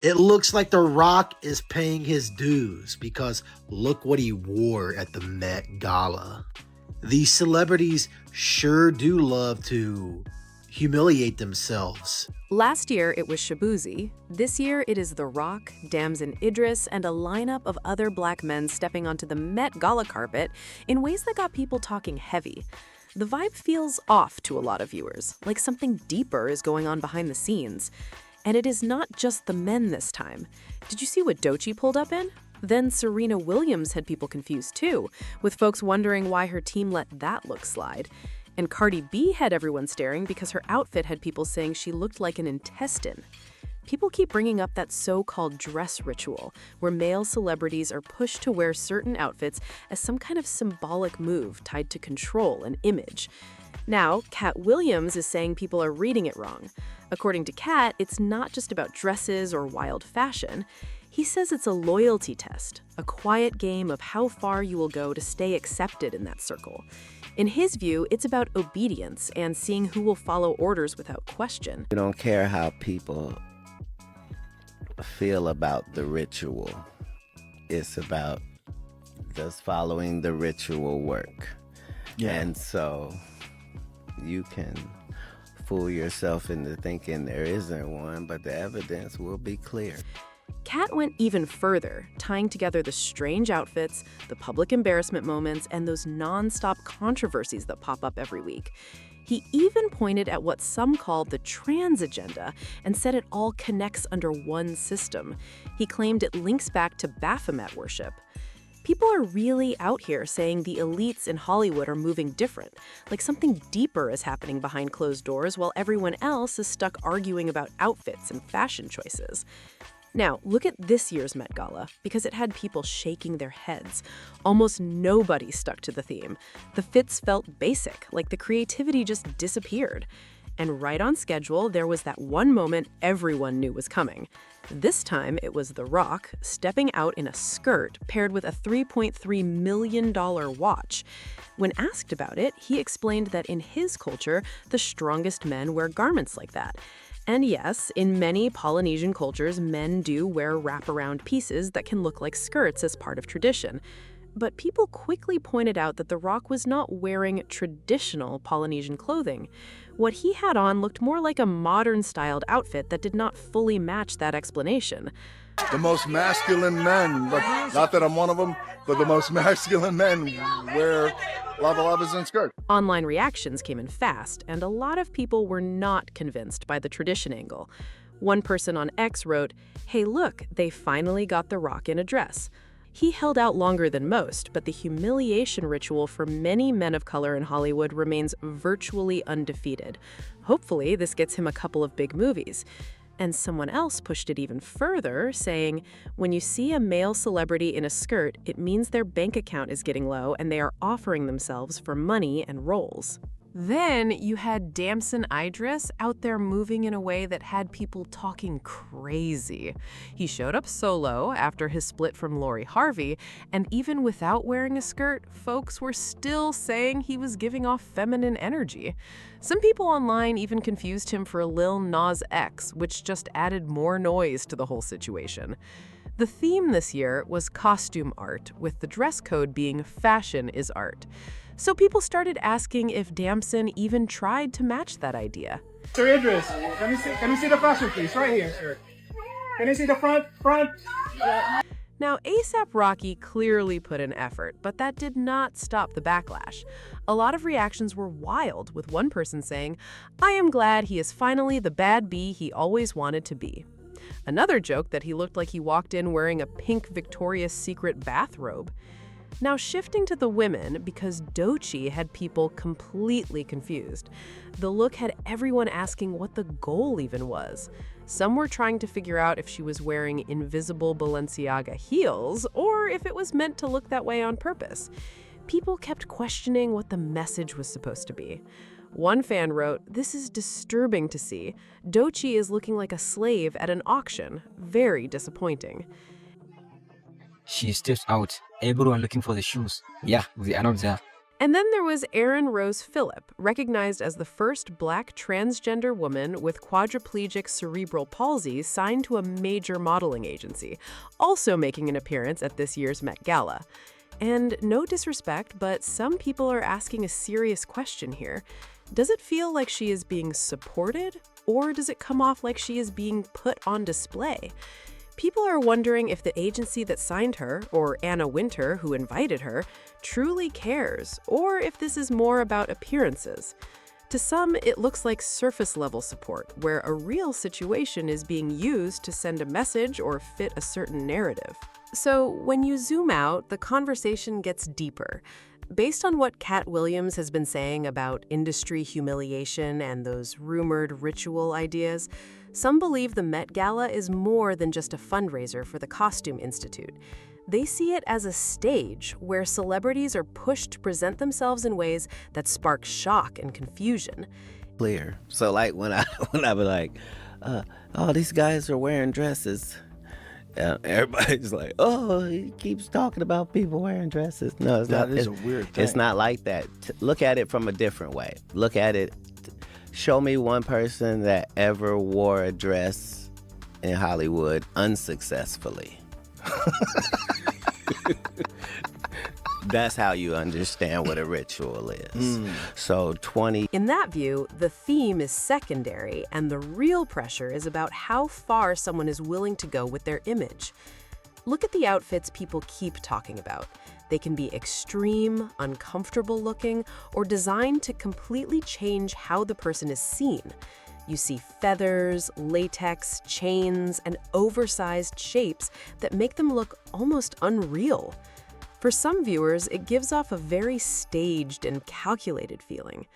It looks like The Rock is paying his dues because look what he wore at the Met Gala. These celebrities sure do love to humiliate themselves. Last year, it was Shabuzi. This year, it is The Rock, Damson Idris, and a lineup of other black men stepping onto the Met Gala carpet in ways that got people talking heavy. The vibe feels off to a lot of viewers, like something deeper is going on behind the scenes. And it is not just the men this time. Did you see what Doechii pulled up in? Then Serena Williams had people confused too, with folks wondering why her team let that look slide. And Cardi B had everyone staring because her outfit had people saying she looked like an intestine. People keep bringing up that so-called dress ritual, where male celebrities are pushed to wear certain outfits as some kind of symbolic move tied to control and image. Now, Katt Williams is saying people are reading it wrong. According to Katt, it's not just about dresses or wild fashion. He says it's a loyalty test, a quiet game of how far you will go to stay accepted in that circle. In his view, it's about obedience and seeing who will follow orders without question. We don't care how people feel about the ritual. It's about does following the ritual work. Yeah. And so you can fool yourself into thinking there isn't one, but the evidence will be clear. Katt went even further, tying together the strange outfits, the public embarrassment moments, and those non-stop controversies that pop up every week. He even pointed at what some call the trans agenda and said it all connects under one system. He claimed it links back to Baphomet worship. People are really out here saying the elites in Hollywood are moving different, like something deeper is happening behind closed doors while everyone else is stuck arguing about outfits and fashion choices. Now, look at this year's Met Gala, because it had people shaking their heads. Almost nobody stuck to the theme. The fits felt basic, like the creativity just disappeared. And right on schedule, there was that one moment everyone knew was coming. This time, it was The Rock stepping out in a skirt paired with a $3.3 million watch. When asked about it, he explained that in his culture, the strongest men wear garments like that. And yes, in many Polynesian cultures, men do wear wraparound pieces that can look like skirts as part of tradition. But people quickly pointed out that The Rock was not wearing traditional Polynesian clothing. What he had on looked more like a modern-styled outfit that did not fully match that explanation. The most masculine men, but not that I'm one of them, but the most masculine men wear lava-lavas and skirts. Online reactions came in fast, and a lot of people were not convinced by the tradition angle. One person on X wrote, "Hey look, they finally got The Rock in a dress." He held out longer than most, but the humiliation ritual for many men of color in Hollywood remains virtually undefeated. Hopefully, this gets him a couple of big movies. And someone else pushed it even further, saying, when you see a male celebrity in a skirt, it means their bank account is getting low and they are offering themselves for money and roles. Then you had Damson Idris out there moving in a way that had people talking crazy. He showed up solo after his split from Lori Harvey, and even without wearing a skirt, folks were still saying he was giving off feminine energy. Some people online even confused him for a Lil Nas X, which just added more noise to the whole situation. The theme this year was costume art, with the dress code being fashion is art. So people started asking if Damson even tried to match that idea. Sir Idris, can you see the fashion, please? Right here, sir. Can you see the front? Yeah. Now, A$AP Rocky clearly put in effort, but that did not stop the backlash. A lot of reactions were wild, with one person saying, "I am glad he is finally the bad bee he always wanted to be." Another joked that he looked like he walked in wearing a pink Victoria's Secret bathrobe. Now shifting to the women, because Doechii had people completely confused. The look had everyone asking what the goal even was. Some were trying to figure out if she was wearing invisible Balenciaga heels or if it was meant to look that way on purpose. People kept questioning what the message was supposed to be. One fan wrote, "This is disturbing to see. Doechii is looking like a slave at an auction. Very disappointing." She steps out, everyone looking for the shoes. Yeah, they are not there. And then there was Erin Rose Phillip, recognized as the first Black transgender woman with quadriplegic cerebral palsy signed to a major modeling agency, also making an appearance at this year's Met Gala. And no disrespect, but some people are asking a serious question here. Does it feel like she is being supported, or does it come off like she is being put on display? People are wondering if the agency that signed her, or Anna Wintour, who invited her, truly cares, or if this is more about appearances. To some, it looks like surface-level support, where a real situation is being used to send a message or fit a certain narrative. So when you zoom out, the conversation gets deeper. Based on what Katt Williams has been saying about industry humiliation and those rumored ritual ideas, some believe the Met Gala is more than just a fundraiser for the Costume Institute. They see it as a stage where celebrities are pushed to present themselves in ways that spark shock and confusion. Clear. So like when I be like, oh, these guys are wearing dresses. Everybody's like, oh, he keeps talking about people wearing dresses. No, it's That not. is a weird thing. It's not like that. Look at it from a different way. Look at it. Show me one person that ever wore a dress in Hollywood unsuccessfully. That's how you understand what a ritual is. So 20. In that view, the theme is secondary, and the real pressure is about how far someone is willing to go with their image. Look at the outfits people keep talking about. They can be extreme, uncomfortable looking, or designed to completely change how the person is seen. You see feathers, latex, chains, and oversized shapes that make them look almost unreal. For some viewers, it gives off a very staged and calculated feeling.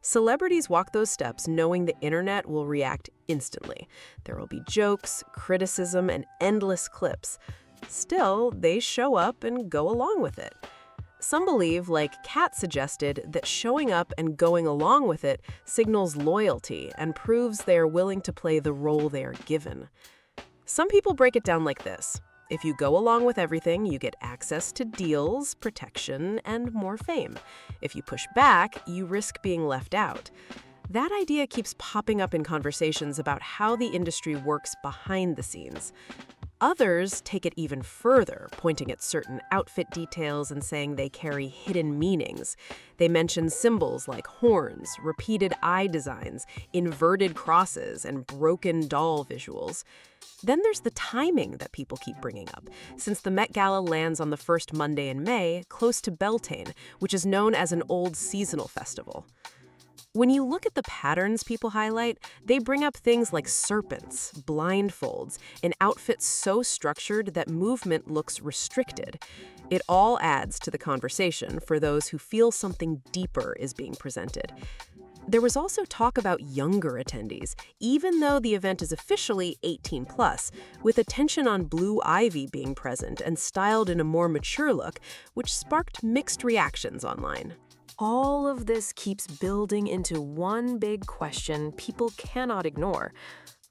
Celebrities walk those steps knowing the internet will react instantly. There will be jokes, criticism, and endless clips. Still, they show up and go along with it. Some believe, like Katt suggested, that showing up and going along with it signals loyalty and proves they are willing to play the role they are given. Some people break it down like this. If you go along with everything, you get access to deals, protection, and more fame. If you push back, you risk being left out. That idea keeps popping up in conversations about how the industry works behind the scenes. Others take it even further, pointing at certain outfit details and saying they carry hidden meanings. They mention symbols like horns, repeated eye designs, inverted crosses, and broken doll visuals. Then there's the timing that people keep bringing up, since the Met Gala lands on the first Monday in May, close to Beltane, which is known as an old seasonal festival. When you look at the patterns people highlight, they bring up things like serpents, blindfolds, and outfits so structured that movement looks restricted. It all adds to the conversation for those who feel something deeper is being presented. There was also talk about younger attendees, even though the event is officially 18+, with attention on Blue Ivy being present and styled in a more mature look, which sparked mixed reactions online. All of this keeps building into one big question people cannot ignore.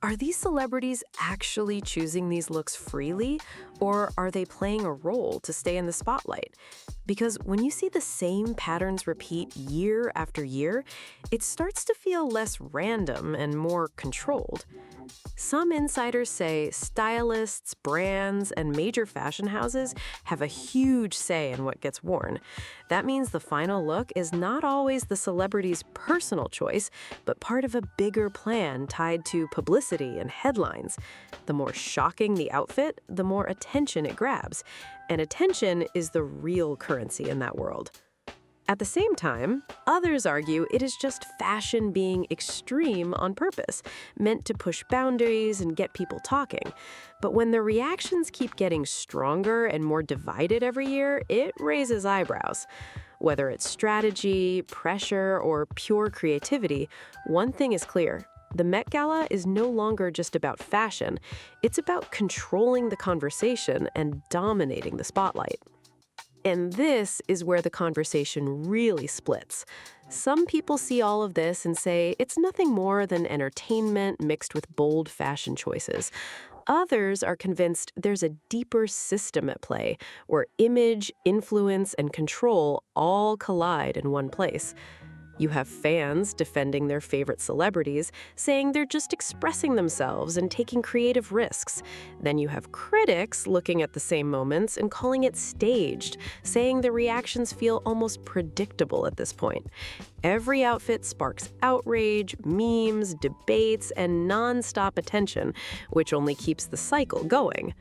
Are these celebrities actually choosing these looks freely, or are they playing a role to stay in the spotlight? Because when you see the same patterns repeat year after year, it starts to feel less random and more controlled. Some insiders say stylists, brands, and major fashion houses have a huge say in what gets worn. That means the final look is not always the celebrity's personal choice, but part of a bigger plan tied to publicity and headlines. The more shocking the outfit, the more attention it grabs. And attention is the real currency in that world. At the same time, others argue it is just fashion being extreme on purpose, meant to push boundaries and get people talking. But when the reactions keep getting stronger and more divided every year, it raises eyebrows. Whether it's strategy, pressure, or pure creativity, one thing is clear. The Met Gala is no longer just about fashion. It's about controlling the conversation and dominating the spotlight. And this is where the conversation really splits. Some people see all of this and say it's nothing more than entertainment mixed with bold fashion choices. Others are convinced there's a deeper system at play where image, influence, and control all collide in one place. You have fans defending their favorite celebrities, saying they're just expressing themselves and taking creative risks. Then you have critics looking at the same moments and calling it staged, saying the reactions feel almost predictable at this point. Every outfit sparks outrage, memes, debates, and non-stop attention, which only keeps the cycle going.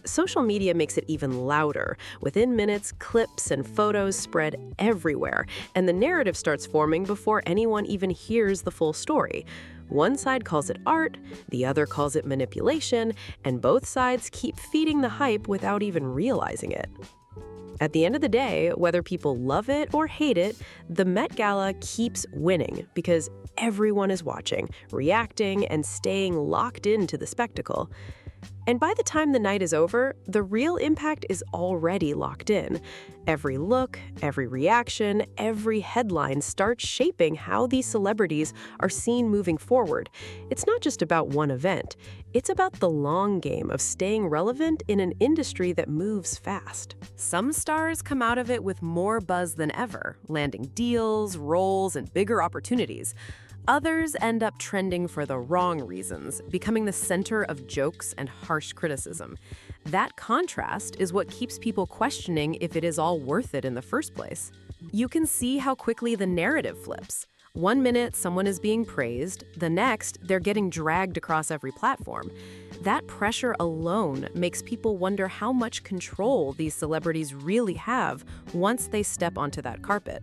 Social media makes it even louder. Within minutes, clips and photos spread everywhere, and the narrative starts forming before anyone even hears the full story. One side calls it art, the other calls it manipulation, and both sides keep feeding the hype without even realizing it. At the end of the day, whether people love it or hate it, the Met Gala keeps winning because everyone is watching, reacting, and staying locked into the spectacle. And by the time the night is over, the real impact is already locked in. Every look, every reaction, every headline starts shaping how these celebrities are seen moving forward. It's not just about one event. It's about the long game of staying relevant in an industry that moves fast. Some stars come out of it with more buzz than ever, landing deals, roles, and bigger opportunities. Others end up trending for the wrong reasons, becoming the center of jokes and harsh criticism. That contrast is what keeps people questioning if it is all worth it in the first place. You can see how quickly the narrative flips. One minute, someone is being praised. The next, they're getting dragged across every platform. That pressure alone makes people wonder how much control these celebrities really have once they step onto that carpet.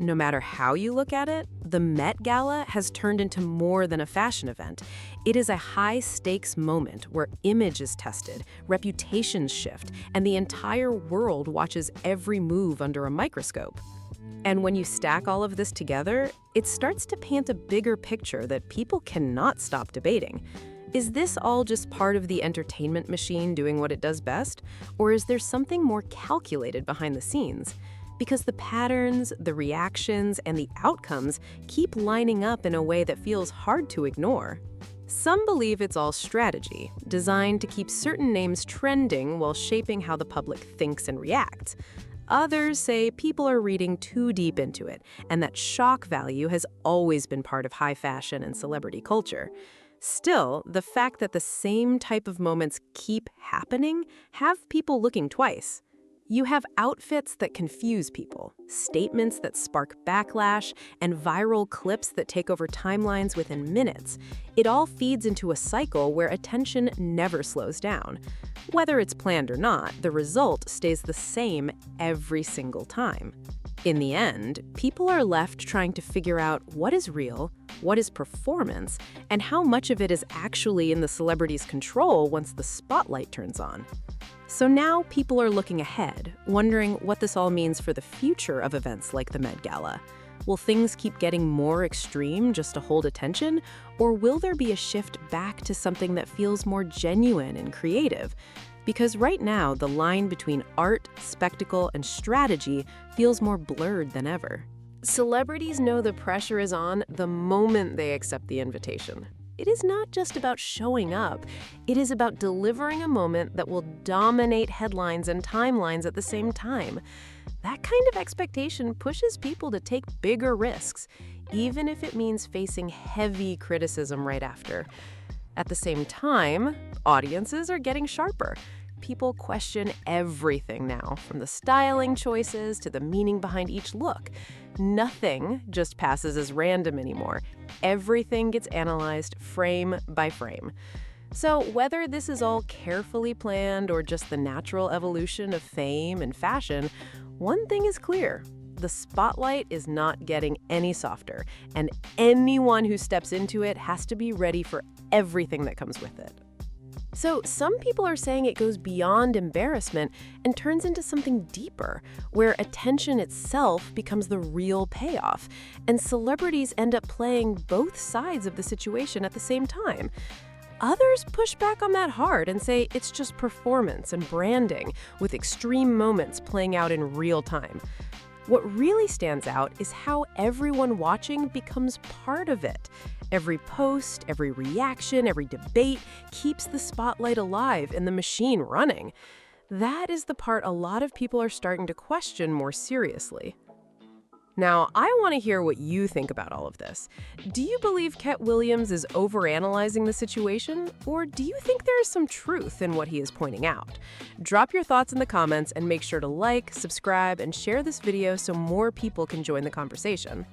No matter how you look at it, the Met Gala has turned into more than a fashion event. It is a high-stakes moment where image is tested, reputations shift, and the entire world watches every move under a microscope. And when you stack all of this together, it starts to paint a bigger picture that people cannot stop debating. Is this all just part of the entertainment machine doing what it does best? Or is there something more calculated behind the scenes? Because the patterns, the reactions, and the outcomes keep lining up in a way that feels hard to ignore. Some believe it's all strategy, designed to keep certain names trending while shaping how the public thinks and reacts. Others say people are reading too deep into it, and that shock value has always been part of high fashion and celebrity culture. Still, the fact that the same type of moments keep happening have people looking twice. You have outfits that confuse people, statements that spark backlash, and viral clips that take over timelines within minutes. It all feeds into a cycle where attention never slows down. Whether it's planned or not, the result stays the same every single time. In the end, people are left trying to figure out what is real, what is performance, and how much of it is actually in the celebrity's control once the spotlight turns on. So now people are looking ahead, wondering what this all means for the future of events like the Met Gala. Will things keep getting more extreme just to hold attention, or will there be a shift back to something that feels more genuine and creative? Because right now, the line between art, spectacle, and strategy feels more blurred than ever. Celebrities know the pressure is on the moment they accept the invitation. It is not just about showing up. It is about delivering a moment that will dominate headlines and timelines at the same time. That kind of expectation pushes people to take bigger risks, even if it means facing heavy criticism right after. At the same time, audiences are getting sharper. People question everything now, from the styling choices to the meaning behind each look. Nothing just passes as random anymore. Everything gets analyzed frame by frame. So whether this is all carefully planned or just the natural evolution of fame and fashion, one thing is clear. The spotlight is not getting any softer, and anyone who steps into it has to be ready for everything that comes with it. So some people are saying it goes beyond embarrassment and turns into something deeper, where attention itself becomes the real payoff, and celebrities end up playing both sides of the situation at the same time. Others push back on that hard and say it's just performance and branding, with extreme moments playing out in real time. What really stands out is how everyone watching becomes part of it. Every post, every reaction, every debate keeps the spotlight alive and the machine running. That is the part a lot of people are starting to question more seriously. Now, I want to hear what you think about all of this. Do you believe Katt Williams is overanalyzing the situation, or do you think there is some truth in what he is pointing out? Drop your thoughts in the comments and make sure to like, subscribe, and share this video so more people can join the conversation.